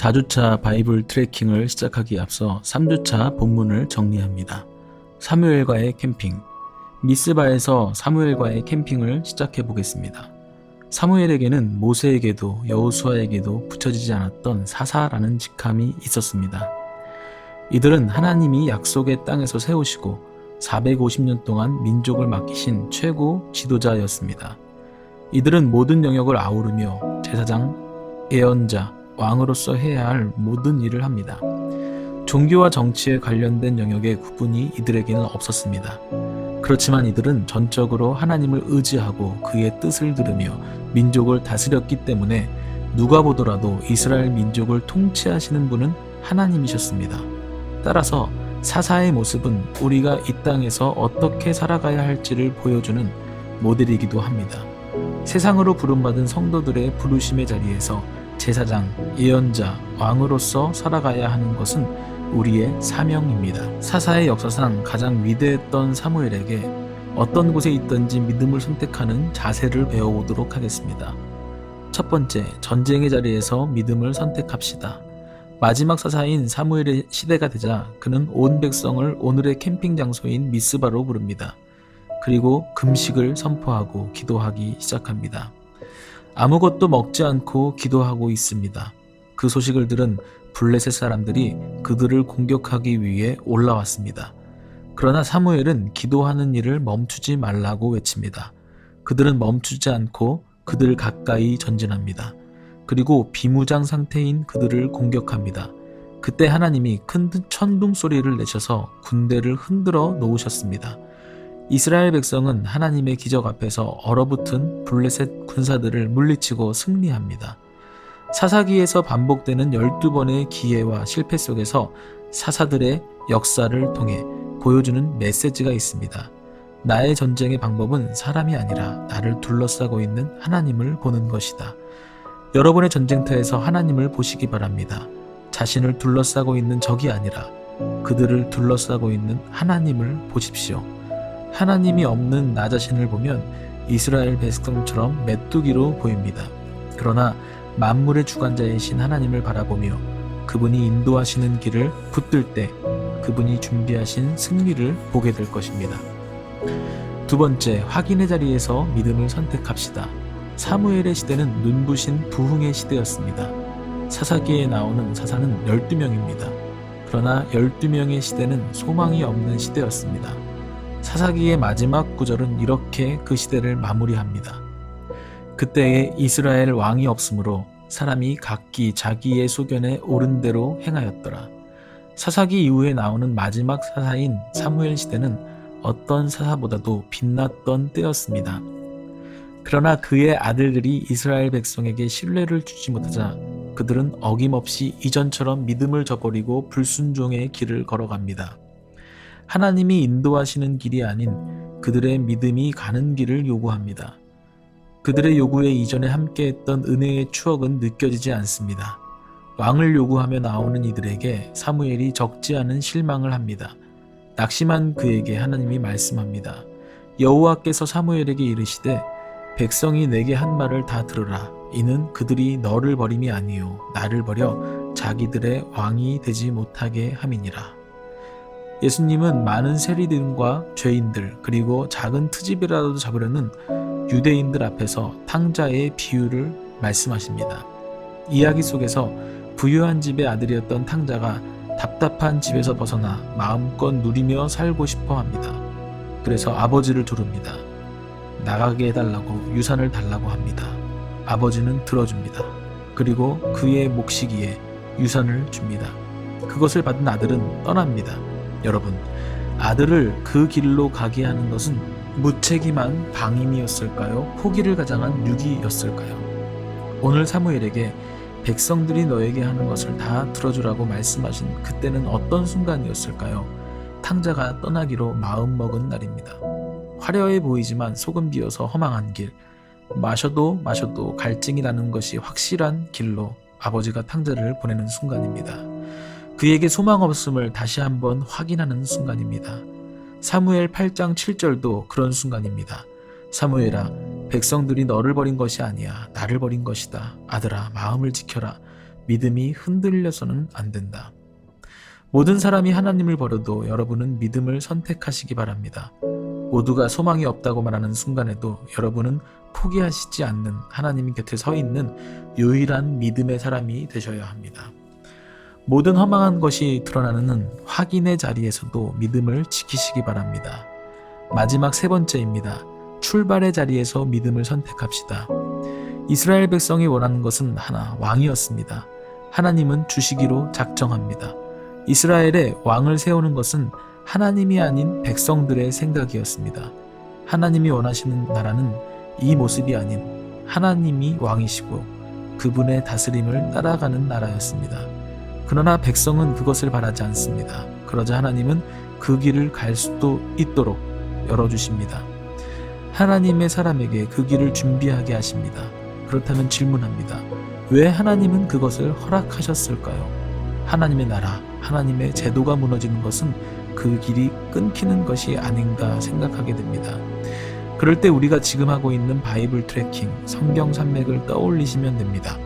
4주차 바이블 트래킹을 시작하기에 앞서 3주차 본문을 정리합니다. 사무엘과의 캠핑. 미스바에서 사무엘과의 캠핑을 시작해 보겠습니다. 사무엘에게는 모세에게도 여호수아에게도 붙여지지 않았던 사사라는 직함이 있었습니다. 이들은 하나님이 약속의 땅에서 세우시고 450년 동안 민족을 맡기신 최고 지도자였습니다. 이들은 모든 영역을 아우르며 제사장, 예언자, 왕으로서 해야 할 모든 일을 합니다. 종교와 정치에 관련된 영역의 구분이 이들에게는 없었습니다. 그렇지만 이들은 전적으로 하나님을 의지하고 그의 뜻을 들으며 민족을 다스렸기 때문에 누가 보더라도 이스라엘 민족을 통치하시는 분은 하나님이셨습니다. 따라서 사사의 모습은 우리가 이 땅에서 어떻게 살아가야 할지를 보여주는 모델이기도 합니다. 세상으로 부름받은 성도들의 부르심의 자리에서 제사장, 예언자, 왕으로서 살아가야 하는 것은 우리의 사명입니다. 사사의 역사상 가장 위대했던 사무엘에게 어떤 곳에 있든지 믿음을 선택하는 자세를 배워보도록 하겠습니다. 첫 번째, 전쟁의 자리에서 믿음을 선택합시다. 마지막 사사인 사무엘의 시대가 되자 그는 온 백성을 오늘의 캠핑 장소인 미스바로 부릅니다. 그리고 금식을 선포하고 기도하기 시작합니다. 아무것도 먹지 않고 기도하고 있습니다. 그 소식을 들은 블레셋 사람들이 그들을 공격하기 위해 올라왔습니다. 그러나 사무엘은 기도하는 일을 멈추지 말라고 외칩니다. 그들은 멈추지 않고 그들 가까이 전진합니다. 그리고 비무장 상태인 그들을 공격합니다. 그때 하나님이 큰 천둥 소리를 내셔서 군대를 흔들어 놓으셨습니다. 이스라엘 백성은 하나님의 기적 앞에서 얼어붙은 블레셋 군사들을 물리치고 승리합니다. 사사기에서 반복되는 12번의 기회와 실패 속에서 사사들의 역사를 통해 보여주는 메시지가 있습니다. 나의 전쟁의 방법은 사람이 아니라 나를 둘러싸고 있는 하나님을 보는 것이다. 여러분의 전쟁터에서 하나님을 보시기 바랍니다. 자신을 둘러싸고 있는 적이 아니라 그들을 둘러싸고 있는 하나님을 보십시오. 하나님이 없는 나 자신을 보면 이스라엘 백성처럼 메뚜기로 보입니다. 그러나 만물의 주관자이신 하나님을 바라보며 그분이 인도하시는 길을 붙들 때 그분이 준비하신 승리를 보게 될 것입니다. 두 번째, 확인의 자리에서 믿음을 선택합시다. 사무엘의 시대는 눈부신 부흥의 시대였습니다. 사사기에 나오는 사사는 12명입니다. 그러나 12명의 시대는 소망이 없는 시대였습니다. 사사기의 마지막 구절은 이렇게 그 시대를 마무리합니다. 그때에 이스라엘 왕이 없으므로 사람이 각기 자기의 소견에 옳은 대로 행하였더라. 사사기 이후에 나오는 마지막 사사인 사무엘 시대는 어떤 사사보다도 빛났던 때였습니다. 그러나 그의 아들들이 이스라엘 백성에게 신뢰를 주지 못하자 그들은 어김없이 이전처럼 믿음을 저버리고 불순종의 길을 걸어갑니다. 하나님이 인도하시는 길이 아닌 그들의 믿음이 가는 길을 요구합니다. 그들의 요구에 이전에 함께했던 은혜의 추억은 느껴지지 않습니다. 왕을 요구하며 나오는 이들에게 사무엘이 적지 않은 실망을 합니다. 낙심한 그에게 하나님이 말씀합니다. 여호와께서 사무엘에게 이르시되 백성이 내게 한 말을 다 들으라. 이는 그들이 너를 버림이 아니요 나를 버려 자기들의 왕이 되지 못하게 함이니라. 예수님은 많은 세리들과 죄인들 그리고 작은 트집이라도 잡으려는 유대인들 앞에서 탕자의 비유를 말씀하십니다. 이야기 속에서 부유한 집의 아들이었던 탕자가 답답한 집에서 벗어나 마음껏 누리며 살고 싶어 합니다. 그래서 아버지를 조릅니다. 나가게 해달라고 유산을 달라고 합니다. 아버지는 들어줍니다. 그리고 그의 몫이기에 유산을 줍니다. 그것을 받은 아들은 떠납니다. 여러분, 아들을 그 길로 가게 하는 것은 무책임한 방임이었을까요? 포기를 가장한 유기였을까요? 오늘 사무엘에게 백성들이 너에게 하는 것을 다 들어주라고 말씀하신 그때는 어떤 순간이었을까요? 탕자가 떠나기로 마음먹은 날입니다. 화려해 보이지만 속은 비어서 허망한 길, 마셔도 갈증이 나는 것이 확실한 길로 아버지가 탕자를 보내는 순간입니다. 그에게 소망 없음을 다시 한번 확인하는 순간입니다. 사무엘 8장 7절도 그런 순간입니다. 사무엘아, 백성들이 너를 버린 것이 아니야 나를 버린 것이다. 아들아, 마음을 지켜라. 믿음이 흔들려서는 안 된다. 모든 사람이 하나님을 버려도 여러분은 믿음을 선택하시기 바랍니다. 모두가 소망이 없다고 말하는 순간에도 여러분은 포기하시지 않는 하나님 곁에 서 있는 유일한 믿음의 사람이 되셔야 합니다. 모든 허망한 것이 드러나는 확인의 자리에서도 믿음을 지키시기 바랍니다. 마지막 세 번째입니다. 출발의 자리에서 믿음을 선택합시다. 이스라엘 백성이 원하는 것은 하나, 왕이었습니다. 하나님은 주시기로 작정합니다. 이스라엘에 왕을 세우는 것은 하나님이 아닌 백성들의 생각이었습니다. 하나님이 원하시는 나라는 이 모습이 아닌 하나님이 왕이시고 그분의 다스림을 따라가는 나라였습니다. 그러나 백성은 그것을 바라지 않습니다. 그러자 하나님은 그 길을 갈 수도 있도록 열어주십니다. 하나님의 사람에게 그 길을 준비하게 하십니다. 그렇다면 질문합니다. 왜 하나님은 그것을 허락하셨을까요? 하나님의 나라, 하나님의 제도가 무너지는 것은 그 길이 끊기는 것이 아닌가 생각하게 됩니다. 그럴 때 우리가 지금 하고 있는 바이블 트래킹, 성경 산맥을 떠올리시면 됩니다.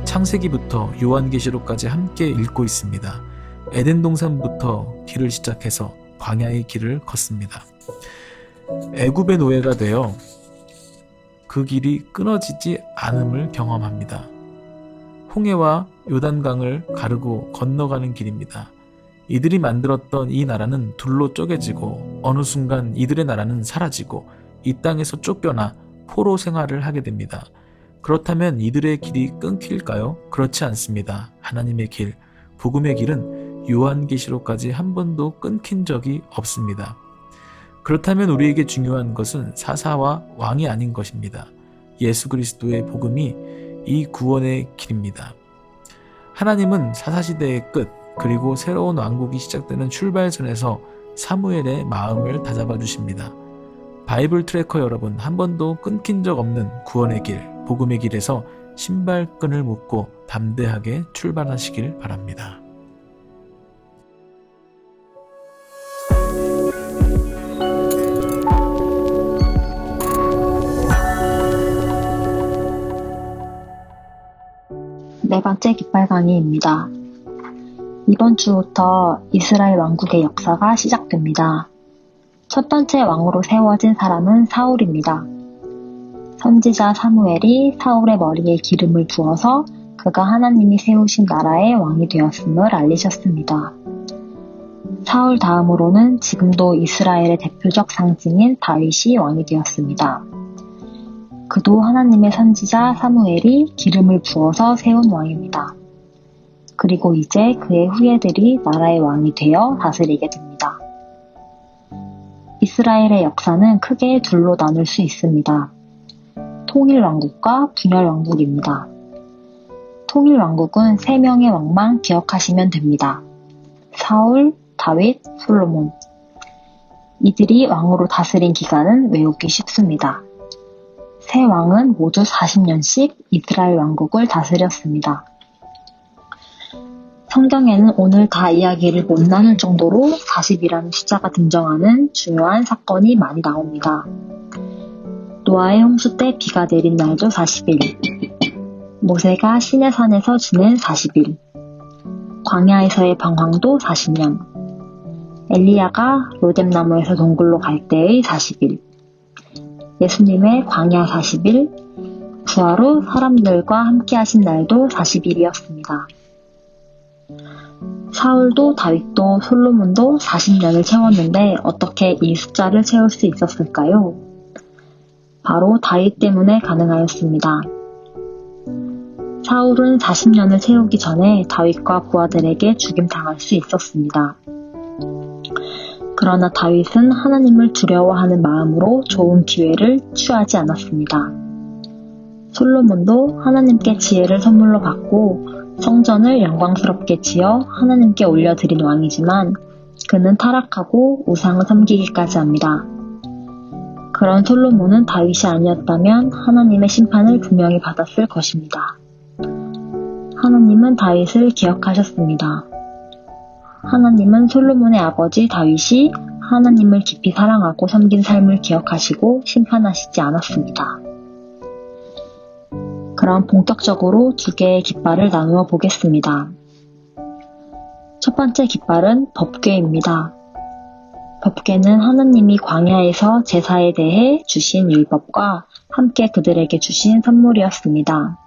창세기부터 요한계시록까지 함께 읽고 있습니다. 에덴 동산부터 길을 시작해서 광야의 길을 걷습니다. 애굽의 노예가 되어 그 길이 끊어지지 않음을 경험합니다. 홍해와 요단강을 가르고 건너가는 길입니다. 이들이 만들었던 이 나라는 둘로 쪼개지고 어느 순간 이들의 나라는 사라지고 이 땅에서 쫓겨나 포로 생활을 하게 됩니다. 그렇다면 이들의 길이 끊길까요? 그렇지 않습니다. 하나님의 길, 복음의 길은 요한계시록까지 한 번도 끊긴 적이 없습니다. 그렇다면 우리에게 중요한 것은 사사와 왕이 아닌 것입니다. 예수 그리스도의 복음이 이 구원의 길입니다. 하나님은 사사시대의 끝, 그리고 새로운 왕국이 시작되는 출발선에서 사무엘의 마음을 다잡아 주십니다. 바이블 트래커 여러분, 한 번도 끊긴 적 없는 구원의 길, 복음의 길에서 신발끈을 묶고 담대하게 출발하시길 바랍니다. 네 번째 깃발 강의입니다. 이번 주부터 이스라엘 왕국의 역사가 시작됩니다. 첫 번째 왕으로 세워진 사람은 사울입니다. 선지자 사무엘이 사울의 머리에 기름을 부어서 그가 하나님이 세우신 나라의 왕이 되었음을 알리셨습니다. 사울 다음으로는 지금도 이스라엘의 대표적 상징인 다윗이 왕이 되었습니다. 그도 하나님의 선지자 사무엘이 기름을 부어서 세운 왕입니다. 그리고 이제 그의 후예들이 나라의 왕이 되어 다스리게 됩니다. 이스라엘의 역사는 크게 둘로 나눌 수 있습니다. 통일왕국과 분열왕국입니다. 통일왕국은 3명의 왕만 기억하시면 됩니다. 사울, 다윗, 솔로몬. 이들이 왕으로 다스린 기간은 외우기 쉽습니다. 세 왕은 모두 40년씩 이스라엘 왕국을 다스렸습니다. 성경에는 오늘 다 이야기를 못 나눌 정도로 40이라는 숫자가 등장하는 중요한 사건이 많이 나옵니다. 노아의 홍수 때 비가 내린 날도 40일, 모세가 시내산에서 지낸 40일, 광야에서의 방황도 40년, 엘리야가 로뎀나무에서 동굴로 갈 때의 40일, 예수님의 광야 40일, 부활 후 사람들과 함께 하신 날도 40일이었습니다. 사울도 다윗도 솔로몬도 40년을 채웠는데 어떻게 이 숫자를 채울 수 있었을까요? 바로 다윗 때문에 가능하였습니다. 사울은 40년을 채우기 전에 다윗과 부하들에게 죽임당할 수 있었습니다. 그러나 다윗은 하나님을 두려워하는 마음으로 좋은 기회를 취하지 않았습니다. 솔로몬도 하나님께 지혜를 선물로 받고 성전을 영광스럽게 지어 하나님께 올려드린 왕이지만 그는 타락하고 우상을 섬기기까지 합니다. 그런 솔로몬은 다윗이 아니었다면 하나님의 심판을 분명히 받았을 것입니다. 하나님은 다윗을 기억하셨습니다. 하나님은 솔로몬의 아버지 다윗이 하나님을 깊이 사랑하고 섬긴 삶을 기억하시고 심판하시지 않았습니다. 그럼 본격적으로 두 개의 깃발을 나누어 보겠습니다. 첫 번째 깃발은 법궤입니다. 법궤는 하나님이 광야에서 제사에 대해 주신 율법과 함께 그들에게 주신 선물이었습니다.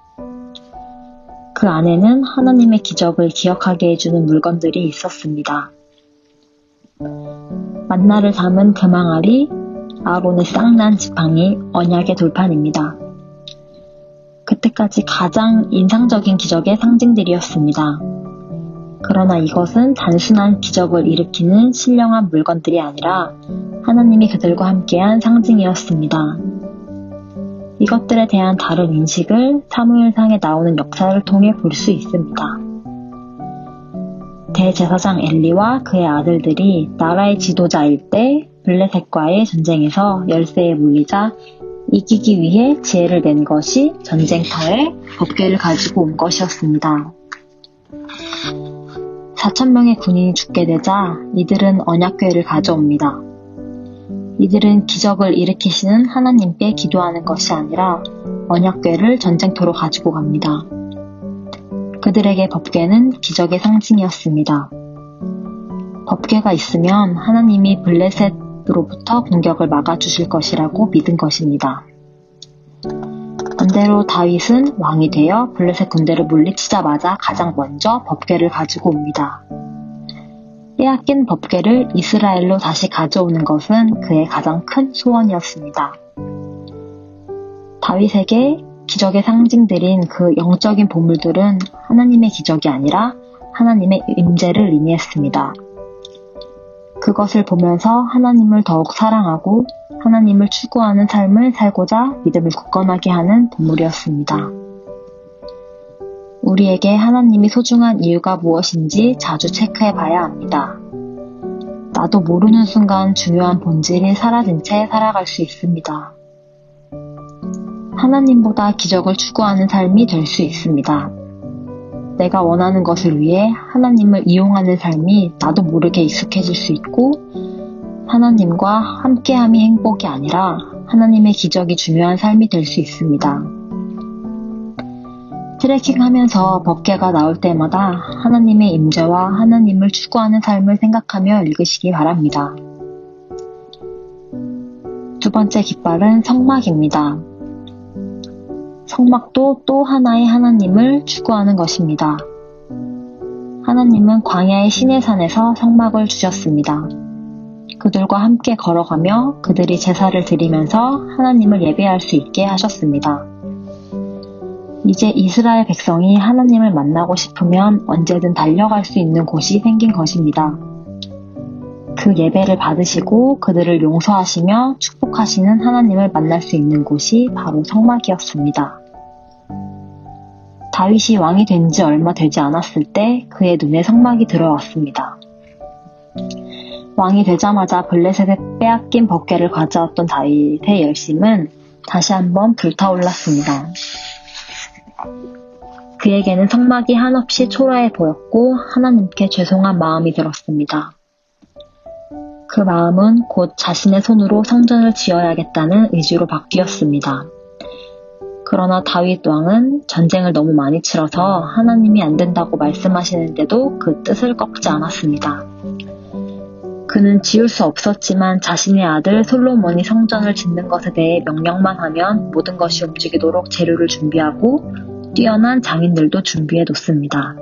그 안에는 하나님의 기적을 기억하게 해주는 물건들이 있었습니다. 만나를 담은 금항아리, 아론의 쌍난 지팡이, 언약의 돌판입니다. 그때까지 가장 인상적인 기적의 상징들이었습니다. 그러나 이것은 단순한 기적을 일으키는 신령한 물건들이 아니라 하나님이 그들과 함께한 상징이었습니다. 이것들에 대한 다른 인식을 사무엘상에 나오는 역사를 통해 볼 수 있습니다. 대제사장 엘리와 그의 아들들이 나라의 지도자일 때 블레셋과의 전쟁에서 열세에 물리자 이기기 위해 지혜를 낸 것이 전쟁터에 법궤를 가지고 온 것이었습니다. 4,000명의 군인이 죽게 되자 이들은 언약궤를 가져옵니다. 이들은 기적을 일으키시는 하나님께 기도하는 것이 아니라 언약궤를 전쟁터로 가지고 갑니다. 그들에게 법궤는 기적의 상징이었습니다. 법궤가 있으면 하나님이 블레셋으로부터 공격을 막아주실 것이라고 믿은 것입니다. 반대로 다윗은 왕이 되어 블레셋 군대를 물리치자마자 가장 먼저 법궤를 가지고 옵니다. 빼앗긴 법궤를 이스라엘로 다시 가져오는 것은 그의 가장 큰 소원이었습니다. 다윗에게 기적의 상징들인 그 영적인 보물들은 하나님의 기적이 아니라 하나님의 임재를 의미했습니다. 그것을 보면서 하나님을 더욱 사랑하고 하나님을 추구하는 삶을 살고자 믿음을 굳건하게 하는 보물이었습니다. 우리에게 하나님이 소중한 이유가 무엇인지 자주 체크해 봐야 합니다. 나도 모르는 순간 중요한 본질이 사라진 채 살아갈 수 있습니다. 하나님보다 기적을 추구하는 삶이 될 수 있습니다. 내가 원하는 것을 위해 하나님을 이용하는 삶이 나도 모르게 익숙해질 수 있고 하나님과 함께함이 행복이 아니라 하나님의 기적이 중요한 삶이 될 수 있습니다. 트레킹하면서 법궤가 나올 때마다 하나님의 임재와 하나님을 추구하는 삶을 생각하며 읽으시기 바랍니다. 두 번째 깃발은 성막입니다. 성막도 또 하나의 하나님을 추구하는 것입니다. 하나님은 광야의 시내산에서 성막을 주셨습니다. 그들과 함께 걸어가며 그들이 제사를 드리면서 하나님을 예배할 수 있게 하셨습니다. 이제 이스라엘 백성이 하나님을 만나고 싶으면 언제든 달려갈 수 있는 곳이 생긴 것입니다. 그 예배를 받으시고 그들을 용서하시며 축복하시는 하나님을 만날 수 있는 곳이 바로 성막이었습니다. 다윗이 왕이 된 지 얼마 되지 않았을 때 그의 눈에 성막이 들어왔습니다. 왕이 되자마자 블레셋에 빼앗긴 법궤를 가져왔던 다윗의 열심은 다시 한번 불타올랐습니다. 그에게는 성막이 한없이 초라해 보였고 하나님께 죄송한 마음이 들었습니다. 그 마음은 곧 자신의 손으로 성전을 지어야겠다는 의지로 바뀌었습니다. 그러나 다윗 왕은 전쟁을 너무 많이 치러서 하나님이 안 된다고 말씀하시는데도 그 뜻을 꺾지 않았습니다. 그는 지을 수 없었지만 자신의 아들 솔로몬이 성전을 짓는 것에 대해 명령만 하면 모든 것이 움직이도록 재료를 준비하고 뛰어난 장인들도 준비해 놓습니다.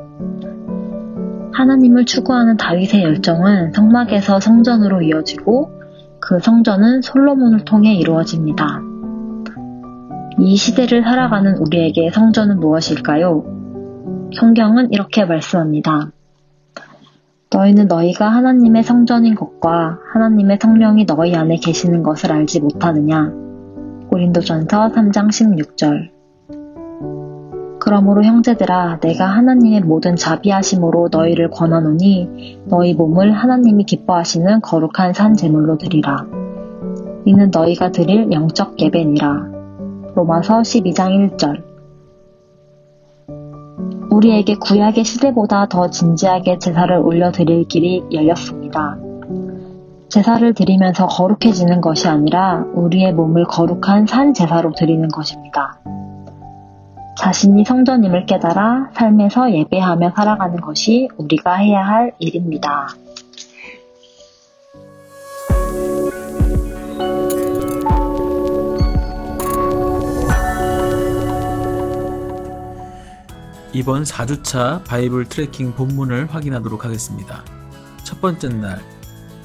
하나님을 추구하는 다윗의 열정은 성막에서 성전으로 이어지고 그 성전은 솔로몬을 통해 이루어집니다. 이 시대를 살아가는 우리에게 성전은 무엇일까요? 성경은 이렇게 말씀합니다. 너희는 너희가 하나님의 성전인 것과 하나님의 성령이 너희 안에 계시는 것을 알지 못하느냐? 고린도전서 3장 16절. 그러므로 형제들아 내가 하나님의 모든 자비하심으로 너희를 권하노니 너희 몸을 하나님이 기뻐하시는 거룩한 산 제물로 드리라. 이는 너희가 드릴 영적 예배니라. 로마서 12장 1절. 우리에게 구약의 시대보다 더 진지하게 제사를 올려드릴 길이 열렸습니다. 제사를 드리면서 거룩해지는 것이 아니라 우리의 몸을 거룩한 산 제사로 드리는 것입니다. 자신이 성전임을 깨달아 삶에서 예배하며 살아가는 것이 우리가 해야 할 일입니다. 이번 4주차 바이블 트래킹 본문을 확인하도록 하겠습니다. 첫 번째 날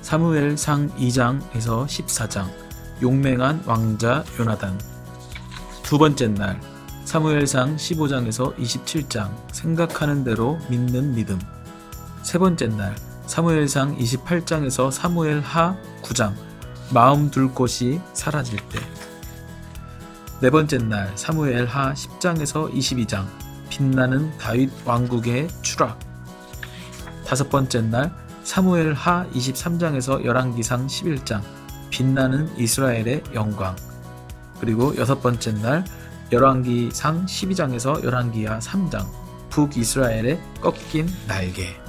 사무엘상 2장에서 14장 용맹한 왕자 요나단. 두 번째 날 사무엘상 15장에서 27장 생각하는 대로 믿는 믿음. 세 번째 날 사무엘상 28장에서 사무엘하 9장 마음 둘 곳이 사라질 때. 네 번째 날 사무엘하 10장에서 22장 빛나는 다윗 왕국의 추락. 다섯 번째 날 사무엘하 23장에서 열왕기상 11장 빛나는 이스라엘의 영광. 그리고 여섯 번째 날 열왕기상 12장에서 열왕기하 3장 북이스라엘의 꺾인 날개.